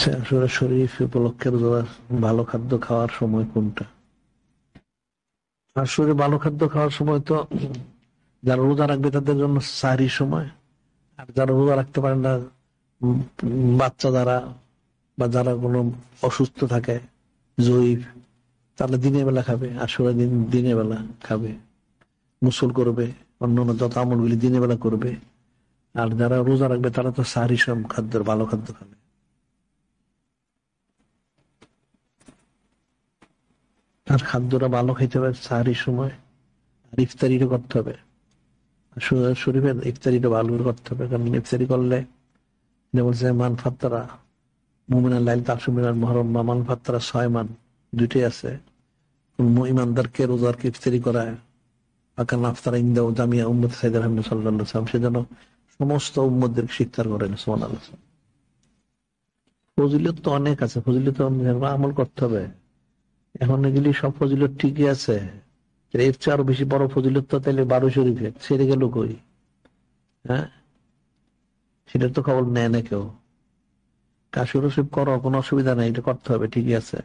আচ্ছা, আসলে শরীফ উপলক্ষে রোজার ভালো খাদ্য খাওয়ার সময় কোনটা? আসলে ভালো খাদ্য খাওয়ার সময় তো যারা রোজা রাখবে তাদের জন্য সাহরির সময়। আর যারা রোজা রাখতে পারে না, বাচ্চা যারা বা যারা কোনো অসুস্থ থাকে, জয়ীফ, তাহলে দিনের বেলা খাবে। আসলে দিনের বেলা খাবে, গোসল করবে, অন্যান্য যত আমলগুলি দিনের বেলা করবে। আর যারা রোজা রাখবে তারা তো সাহরি সব খাদ্যের ভালো খাদ্য খাবে। আর খাদ্যটা ভালো খাইতে হবে সাহরির সময়। আর ইফতারিটা করতে হবে। শরীফের ইফতারিটা ভালো করে করতে হবে, কারণ ইফতারি করলে যেমন বলছে মান ফাত্তারা মুমিনাল লাইল তাকসুমিনাল মুহররম বা মান ফাত্তারা 6 মান, দুইটাই আছে। ইমানদারকে রোজারকে ইফতারি করায় আকান আফতারা ইনদাও জামিয়া উম্মত সাইয়্যিদুল আহমদ সাল্লাল্লাহু আলাইহি ওয়াসাল্লাম, সেজন্য সমস্ত উম্মতদেরকে শিক্ষা করেন সুবহানাল্লাহ। ফজিলত তো অনেক আছে, ফজিলত আমল করতে হবে। এখন এগুলি সব ফজিলত ঠিকই আছে, এর চেয়ে আরো বেশি বড় ফজিলত তো তাইলে 12 শরীফে ছেড়ে গেল কই? হ্যাঁ, সেটা তো খবর নেয় না কেউ। কাশুর শরীফ করো, কোনো অসুবিধা নাই, এটা করতে হবে, ঠিকই আছে।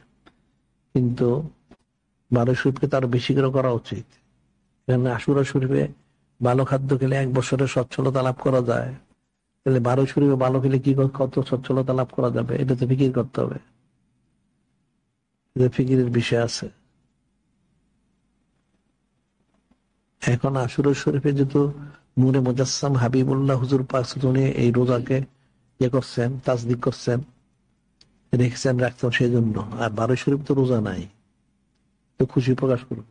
কিন্তু 12 শরীফকে তো আরো বেশি করে করা উচিত। এখানে আশুরা শরীফে ভালো খাদ্য খেলে 1 বছরের সচ্ছলতা লাভ করা যায়, তাহলে 12 শরীফে ভালো খেলে কি কত সচ্ছলতা লাভ করা যাবে, এটা তো ফিকির করতে হবে। এটা ফিকিরের বিষয় আছে। এখন আশুরা শরীফে যেহেতু নূরে মুজাসসাম হাবিবুল্লাহ হুজুর পাক উনি এই রোজাকে ইয়ে করছেন, তাসদিক করছেন, রেখেছেন, রাখতেন, সেই জন্য। আর 12 শরীফ তো রোজা নাই, তো খুশি প্রকাশ করবে।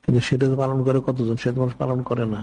কিন্তু সেটা তো পালন করে কতজন? সে তো মানুষ পালন করে না।